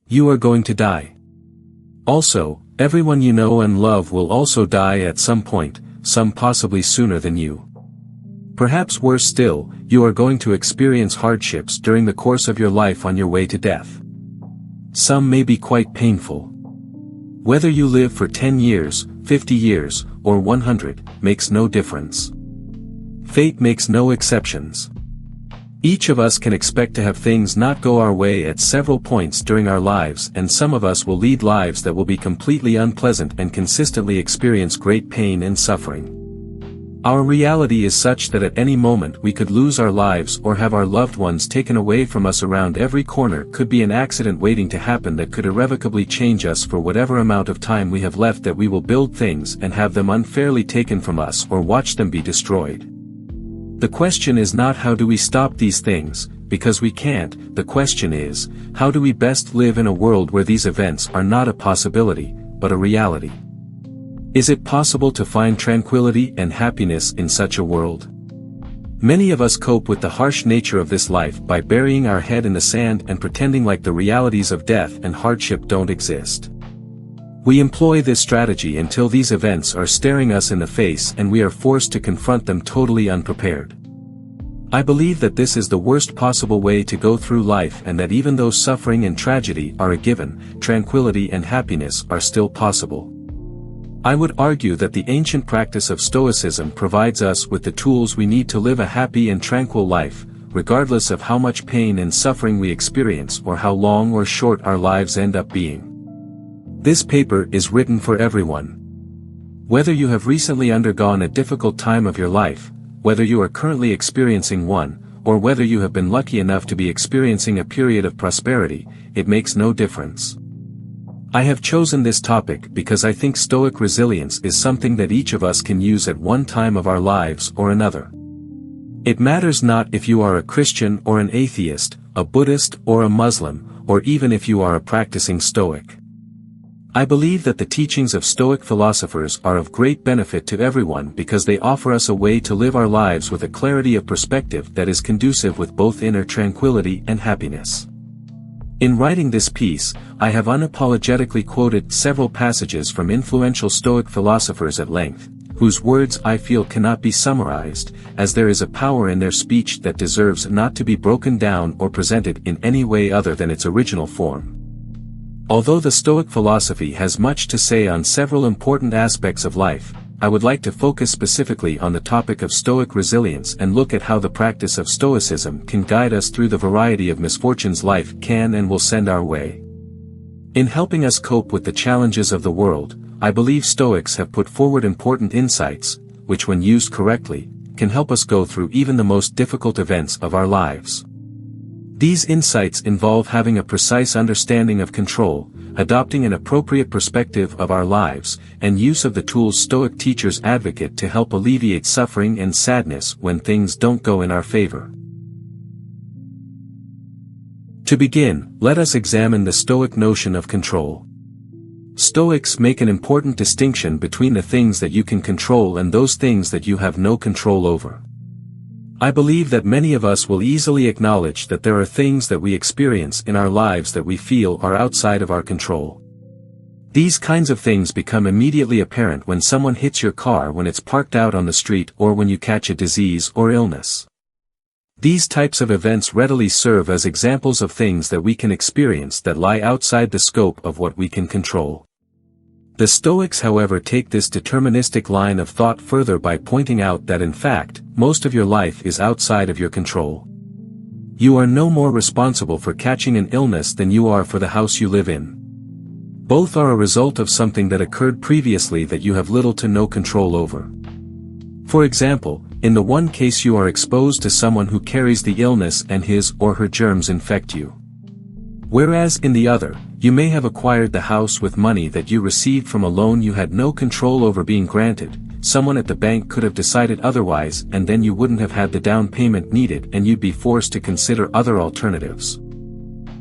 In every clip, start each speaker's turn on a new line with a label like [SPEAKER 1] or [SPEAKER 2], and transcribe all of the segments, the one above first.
[SPEAKER 1] You are going to die. Also, everyone you know and love will also die at some point, some possibly sooner than you. Perhaps worse still, you are going to experience hardships during the course of your life on your way to death. Some may be quite painful. Whether you live for 10 years, 50 years, or 100, makes no difference. Fate makes no exceptions. Each of us can expect to have things not go our way at several points during our lives, and some of us will lead lives that will be completely unpleasant and consistently experience great pain and suffering. Our reality is such that at any moment we could lose our lives or have our loved ones taken away from us. Around every corner could be an accident waiting to happen that could irrevocably change us for whatever amount of time we have left, that we will build things and have them unfairly taken from us or watch them be destroyed. The question is not how do we stop these things, because we can't. The question is, how do we best live in a world where these events are not a possibility, but a reality? Is it possible to find tranquility and happiness in such a world? Many of us cope with the harsh nature of this life by burying our head in the sand and pretending like the realities of death and hardship don't exist. We employ this strategy until these events are staring us in the face and we are forced to confront them totally unprepared. I believe that this is the worst possible way to go through life, and that even though suffering and tragedy are a given, tranquility and happiness are still possible. I would argue that the ancient practice of Stoicism provides us with the tools we need to live a happy and tranquil life, regardless of how much pain and suffering we experience or how long or short our lives end up being. This paper is written for everyone. Whether you have recently undergone a difficult time of your life, whether you are currently experiencing one, or whether you have been lucky enough to be experiencing a period of prosperity, it makes no difference. I have chosen this topic because I think Stoic resilience is something that each of us can use at one time of our lives or another. It matters not if you are a Christian or an atheist, a Buddhist or a Muslim, or even if you are a practicing Stoic. I believe that the teachings of Stoic philosophers are of great benefit to everyone because they offer us a way to live our lives with a clarity of perspective that is conducive with both inner tranquility and happiness. In writing this piece, I have unapologetically quoted several passages from influential Stoic philosophers at length, whose words I feel cannot be summarized, as there is a power in their speech that deserves not to be broken down or presented in any way other than its original form. Although the Stoic philosophy has much to say on several important aspects of life, I would like to focus specifically on the topic of Stoic resilience and look at how the practice of Stoicism can guide us through the variety of misfortunes life can and will send our way. In helping us cope with the challenges of the world, I believe Stoics have put forward important insights, which when used correctly, can help us go through even the most difficult events of our lives. These insights involve having a precise understanding of control, adopting an appropriate perspective of our lives, and use of the tools Stoic teachers advocate to help alleviate suffering and sadness when things don't go in our favor. To begin, let us examine the Stoic notion of control. Stoics make an important distinction between the things that you can control and those things that you have no control over. I believe that many of us will easily acknowledge that there are things that we experience in our lives that we feel are outside of our control. These kinds of things become immediately apparent when someone hits your car when it's parked out on the street, or when you catch a disease or illness. These types of events readily serve as examples of things that we can experience that lie outside the scope of what we can control. The Stoics, however, take this deterministic line of thought further by pointing out that in fact, most of your life is outside of your control. You are no more responsible for catching an illness than you are for the house you live in. Both are a result of something that occurred previously that you have little to no control over. For example, in the one case you are exposed to someone who carries the illness and his or her germs infect you. Whereas in the other, you may have acquired the house with money that you received from a loan you had no control over being granted. Someone at the bank could have decided otherwise, and then you wouldn't have had the down payment needed and you'd be forced to consider other alternatives.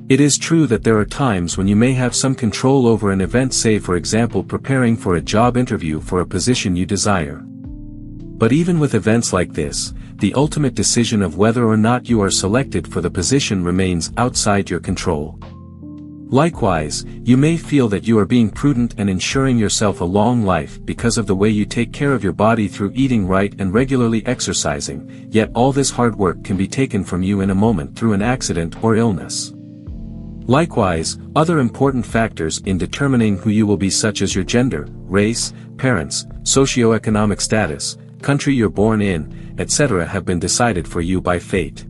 [SPEAKER 1] It is true that there are times when you may have some control over an event, say for example preparing for a job interview for a position you desire. But even with events like this, the ultimate decision of whether or not you are selected for the position remains outside your control. Likewise, you may feel that you are being prudent and ensuring yourself a long life because of the way you take care of your body through eating right and regularly exercising, yet all this hard work can be taken from you in a moment through an accident or illness. Likewise, other important factors in determining who you will be, such as your gender, race, parents, socioeconomic status, country you're born in, etc., have been decided for you by fate.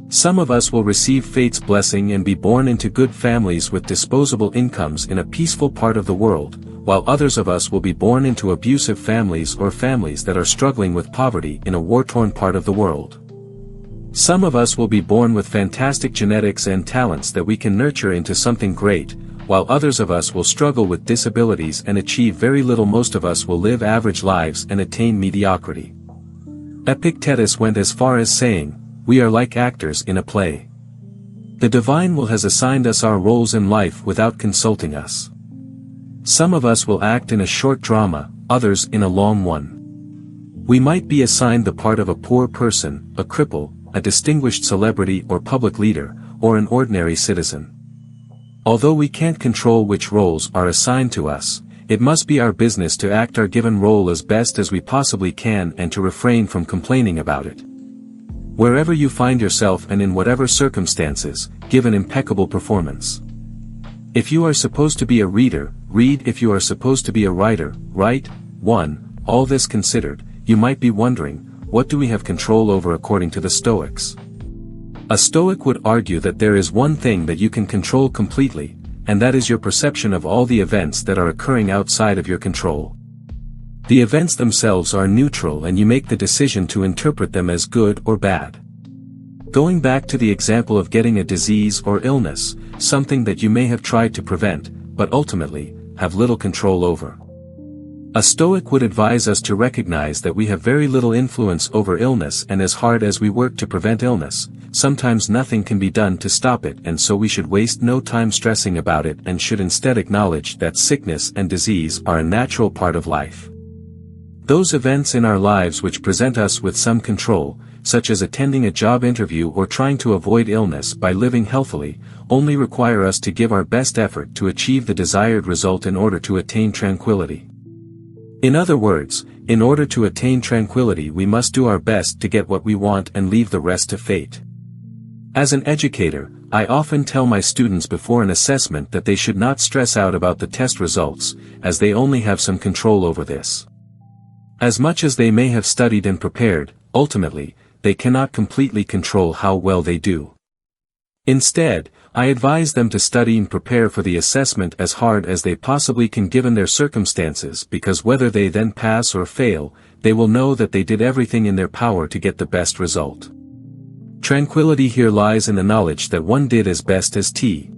[SPEAKER 1] Some of us will receive fate's blessing and be born into good families with disposable incomes in a peaceful part of the world, while others of us will be born into abusive families or families that are struggling with poverty in a war-torn part of the world. Some of us will be born with fantastic genetics and talents that we can nurture into something great, while others of us will struggle with disabilities and achieve very little. Most of us will live average lives and attain mediocrity. Epictetus went as far as saying, "We are like actors in a play. The divine will has assigned us our roles in life without consulting us. Some of us will act in a short drama, others in a long one. We might be assigned the part of a poor person, a cripple, a distinguished celebrity or public leader, or an ordinary citizen. Although we can't control which roles are assigned to us, it must be our business to act our given role as best as we possibly can and to refrain from complaining about it. Wherever you find yourself and in whatever circumstances, give an impeccable performance. If you are supposed to be a reader, read. If you are supposed to be a writer, write. 1. All this considered, you might be wondering, what do we have control over according to the Stoics? A Stoic would argue that there is one thing that you can control completely, and that is your perception of all the events that are occurring outside of your control. The events themselves are neutral and you make the decision to interpret them as good or bad. Going back to the example of getting a disease or illness, something that you may have tried to prevent, but ultimately, have little control over. A Stoic would advise us to recognize that we have very little influence over illness, and as hard as we work to prevent illness, sometimes nothing can be done to stop it, and so we should waste no time stressing about it and should instead acknowledge that sickness and disease are a natural part of life. Those events in our lives which present us with some control, such as attending a job interview or trying to avoid illness by living healthily, only require us to give our best effort to achieve the desired result in order to attain tranquility. In other words, in order to attain tranquility we must do our best to get what we want and leave the rest to fate. As an educator, I often tell my students before an assessment that they should not stress out about the test results, as they only have some control over this. As much as they may have studied and prepared, ultimately, they cannot completely control how well they do. Instead, I advise them to study and prepare for the assessment as hard as they possibly can given their circumstances, because whether they then pass or fail, they will know that they did everything in their power to get the best result. Tranquility here lies in the knowledge that one did as best as t.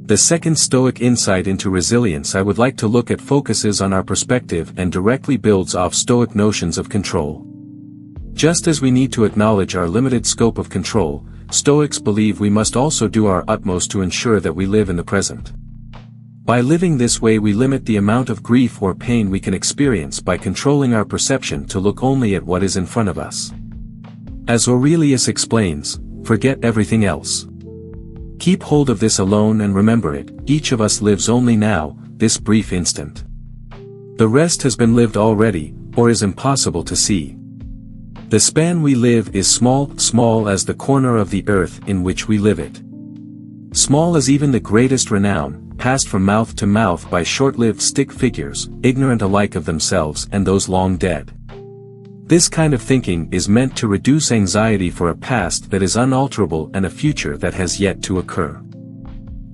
[SPEAKER 1] The second Stoic insight into resilience I would like to look at focuses on our perspective and directly builds off Stoic notions of control. Just as we need to acknowledge our limited scope of control, Stoics believe we must also do our utmost to ensure that we live in the present. By living this way we limit the amount of grief or pain we can experience by controlling our perception to look only at what is in front of us. As Aurelius explains, forget everything else. Keep hold of this alone and remember it, each of us lives only now, this brief instant. The rest has been lived already, or is impossible to see. The span we live is small as the corner of the earth in which we live it. Small as even the greatest renown, passed from mouth to mouth by short-lived stick figures, ignorant alike of themselves and those long dead. This kind of thinking is meant to reduce anxiety for a past that is unalterable and a future that has yet to occur.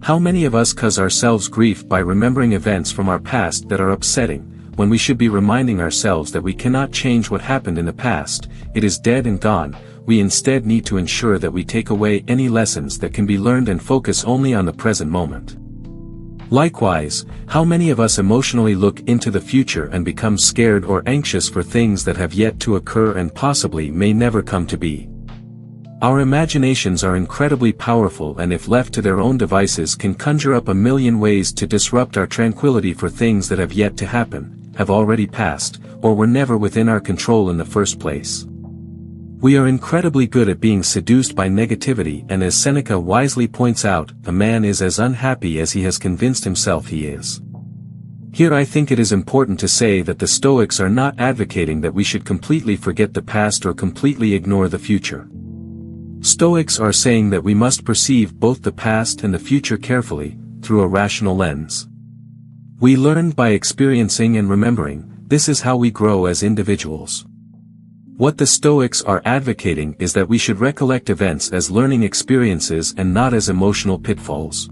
[SPEAKER 1] How many of us cause ourselves grief by remembering events from our past that are upsetting, when we should be reminding ourselves that we cannot change what happened in the past, it is dead and gone. We instead need to ensure that we take away any lessons that can be learned and focus only on the present moment. Likewise, how many of us emotionally look into the future and become scared or anxious for things that have yet to occur and possibly may never come to be? Our imaginations are incredibly powerful and if left to their own devices can conjure up a million ways to disrupt our tranquility for things that have yet to happen, have already passed, or were never within our control in the first place. We are incredibly good at being seduced by negativity, and as Seneca wisely points out, a man is as unhappy as he has convinced himself he is. Here I think it is important to say that the Stoics are not advocating that we should completely forget the past or completely ignore the future. Stoics are saying that we must perceive both the past and the future carefully, through a rational lens. We learn by experiencing and remembering. This is how we grow as individuals. What the Stoics are advocating is that we should recollect events as learning experiences and not as emotional pitfalls.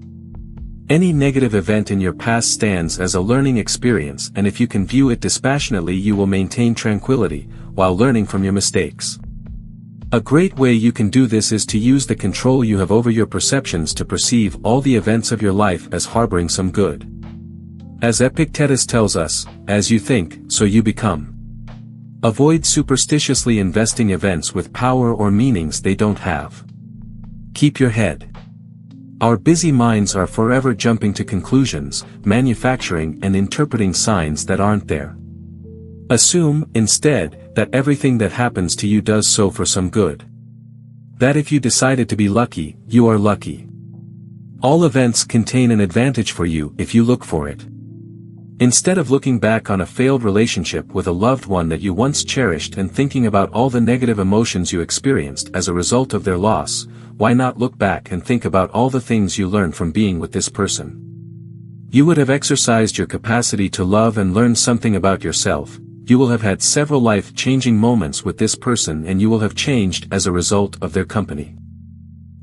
[SPEAKER 1] Any negative event in your past stands as a learning experience, and if you can view it dispassionately, you will maintain tranquility, while learning from your mistakes. A great way you can do this is to use the control you have over your perceptions to perceive all the events of your life as harboring some good. As Epictetus tells us, as you think, so you become. Avoid superstitiously investing events with power or meanings they don't have. Keep your head. Our busy minds are forever jumping to conclusions, manufacturing and interpreting signs that aren't there. Assume, instead, that everything that happens to you does so for some good. That if you decided to be lucky, you are lucky. All events contain an advantage for you if you look for it. Instead of looking back on a failed relationship with a loved one that you once cherished and thinking about all the negative emotions you experienced as a result of their loss, why not look back and think about all the things you learned from being with this person? You would have exercised your capacity to love and learn something about yourself. You will have had several life-changing moments with this person, and you will have changed as a result of their company.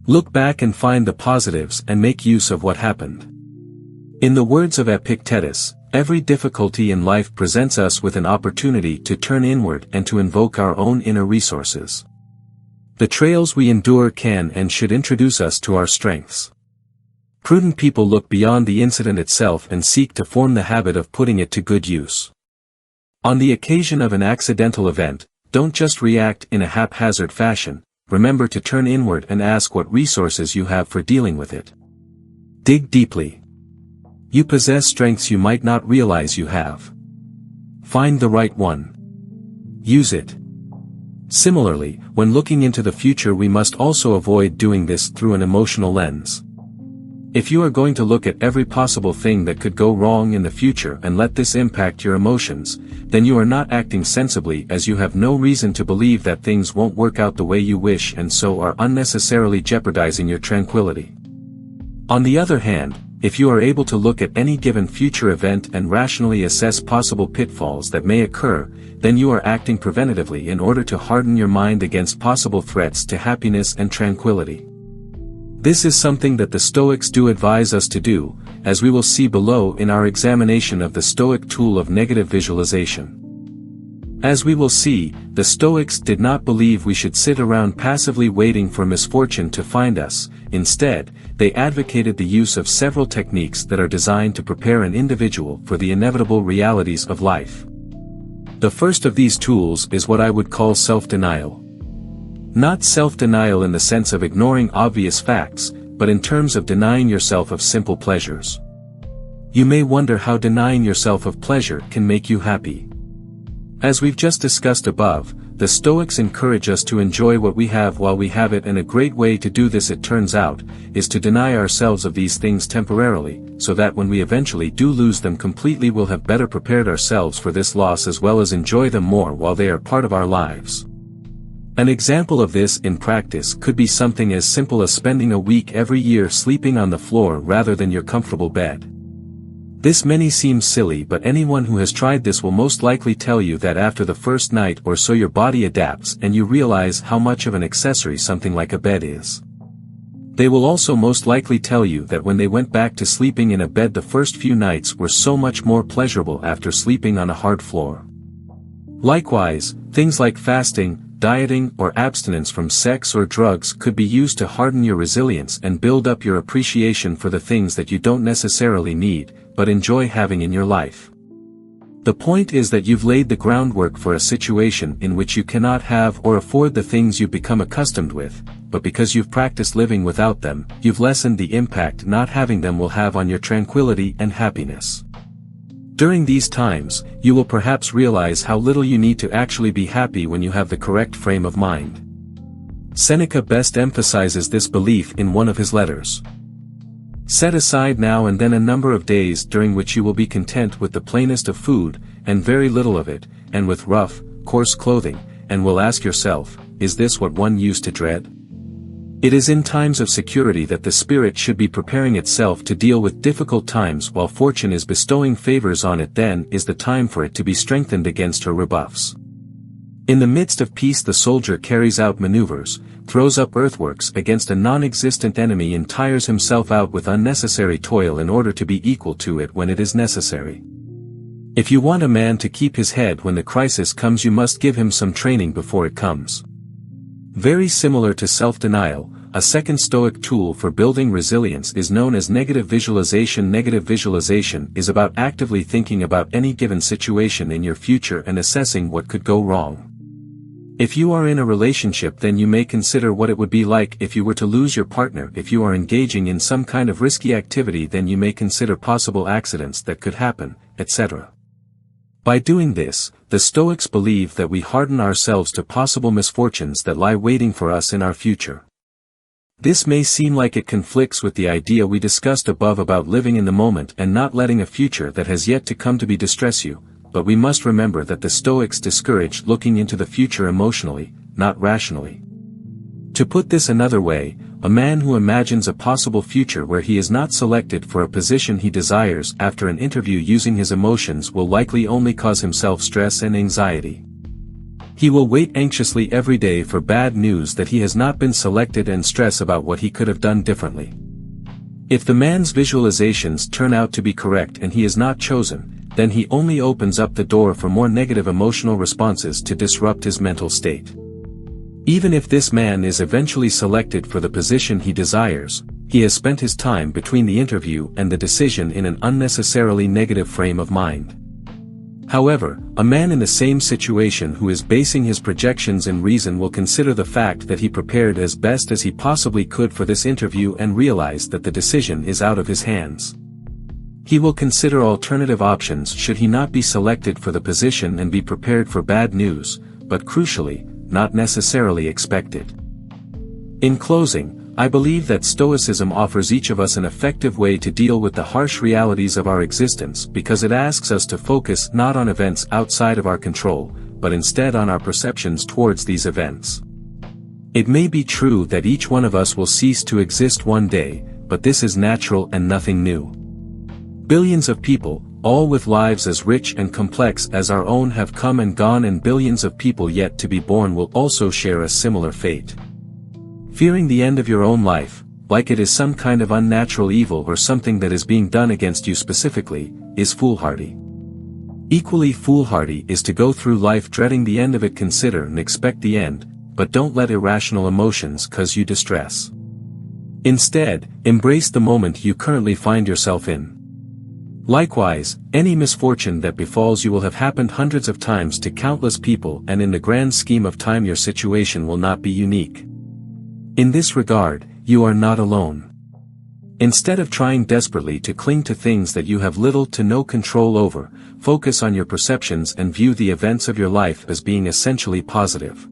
[SPEAKER 1] Look back and find the positives and make use of what happened. In the words of Epictetus, every difficulty in life presents us with an opportunity to turn inward and to invoke our own inner resources. The trials we endure can and should introduce us to our strengths. Prudent people look beyond the incident itself and seek to form the habit of putting it to good use. On the occasion of an accidental event, don't just react in a haphazard fashion. Remember to turn inward and ask what resources you have for dealing with it. Dig deeply. You possess strengths you might not realize you have. Find the right one. Use it. Similarly, when looking into the future, we must also avoid doing this through an emotional lens. If you are going to look at every possible thing that could go wrong in the future and let this impact your emotions, then you are not acting sensibly, as you have no reason to believe that things won't work out the way you wish, and so are unnecessarily jeopardizing your tranquility. On the other hand, if you are able to look at any given future event and rationally assess possible pitfalls that may occur, then you are acting preventatively in order to harden your mind against possible threats to happiness and tranquility. This is something that the Stoics do advise us to do, as we will see below in our examination of the Stoic tool of negative visualization. As we will see, the Stoics did not believe we should sit around passively waiting for misfortune to find us. Instead, they advocated the use of several techniques that are designed to prepare an individual for the inevitable realities of life. The first of these tools is what I would call self-denial. Not self-denial in the sense of ignoring obvious facts, but in terms of denying yourself of simple pleasures. You may wonder how denying yourself of pleasure can make you happy. As we've just discussed above, the Stoics encourage us to enjoy what we have while we have it, and a great way to do this, it turns out, is to deny ourselves of these things temporarily, so that when we eventually do lose them completely, we'll have better prepared ourselves for this loss as well as enjoy them more while they are part of our lives. An example of this in practice could be something as simple as spending a week every year sleeping on the floor rather than your comfortable bed. This may seem silly, but anyone who has tried this will most likely tell you that after the first night or so your body adapts and you realize how much of an accessory something like a bed is. They will also most likely tell you that when they went back to sleeping in a bed, the first few nights were so much more pleasurable after sleeping on a hard floor. Likewise, things like fasting, dieting, or abstinence from sex or drugs could be used to harden your resilience and build up your appreciation for the things that you don't necessarily need, but enjoy having in your life. The point is that you've laid the groundwork for a situation in which you cannot have or afford the things you've become accustomed with, but because you've practiced living without them, you've lessened the impact not having them will have on your tranquility and happiness. During these times, you will perhaps realize how little you need to actually be happy when you have the correct frame of mind. Seneca best emphasizes this belief in one of his letters. Set aside now and then a number of days during which you will be content with the plainest of food, and very little of it, and with rough, coarse clothing, and will ask yourself, is this what one used to dread? It is in times of security that the spirit should be preparing itself to deal with difficult times while fortune is bestowing favors on it. Then is the time for it to be strengthened against her rebuffs. In the midst of peace the soldier carries out maneuvers, throws up earthworks against a non-existent enemy and tires himself out with unnecessary toil in order to be equal to it when it is necessary. If you want a man to keep his head when the crisis comes, you must give him some training before it comes. Very similar to self-denial, a second Stoic tool for building resilience is known as negative visualization. Negative visualization is about actively thinking about any given situation in your future and assessing what could go wrong. If you are in a relationship, then you may consider what it would be like if you were to lose your partner. If you are engaging in some kind of risky activity, then you may consider possible accidents that could happen, etc. By doing this, the Stoics believe that we harden ourselves to possible misfortunes that lie waiting for us in our future. This may seem like it conflicts with the idea we discussed above about living in the moment and not letting a future that has yet to come to be distress you, but we must remember that the Stoics discouraged looking into the future emotionally, not rationally. To put this another way, a man who imagines a possible future where he is not selected for a position he desires after an interview using his emotions will likely only cause himself stress and anxiety. He will wait anxiously every day for bad news that he has not been selected and stress about what he could have done differently. If the man's visualizations turn out to be correct and he is not chosen, then he only opens up the door for more negative emotional responses to disrupt his mental state. Even if this man is eventually selected for the position he desires, he has spent his time between the interview and the decision in an unnecessarily negative frame of mind. However, a man in the same situation who is basing his projections in reason will consider the fact that he prepared as best as he possibly could for this interview and realize that the decision is out of his hands. He will consider alternative options should he not be selected for the position and be prepared for bad news, but crucially, not necessarily expected. In closing, I believe that Stoicism offers each of us an effective way to deal with the harsh realities of our existence because it asks us to focus not on events outside of our control, but instead on our perceptions towards these events. It may be true that each one of us will cease to exist one day, but this is natural and nothing new. Billions of people, all with lives as rich and complex as our own, have come and gone, and billions of people yet to be born will also share a similar fate. Fearing the end of your own life, like it is some kind of unnatural evil or something that is being done against you specifically, is foolhardy. Equally foolhardy is to go through life dreading the end of it. Consider and expect the end, but don't let irrational emotions cause you distress. Instead, embrace the moment you currently find yourself in. Likewise, any misfortune that befalls you will have happened hundreds of times to countless people, and in the grand scheme of time your situation will not be unique. In this regard, you are not alone. Instead of trying desperately to cling to things that you have little to no control over, focus on your perceptions and view the events of your life as being essentially positive.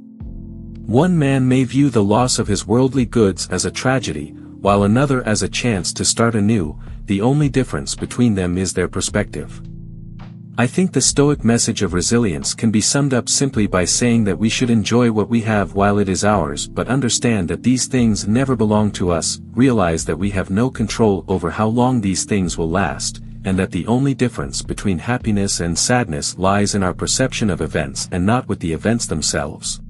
[SPEAKER 1] One man may view the loss of his worldly goods as a tragedy, while another as a chance to start anew. The only difference between them is their perspective. I think the Stoic message of resilience can be summed up simply by saying that we should enjoy what we have while it is ours, but understand that these things never belong to us, realize that we have no control over how long these things will last, and that the only difference between happiness and sadness lies in our perception of events and not with the events themselves.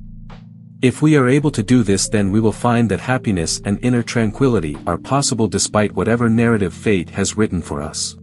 [SPEAKER 1] If we are able to do this, then we will find that happiness and inner tranquility are possible despite whatever narrative fate has written for us.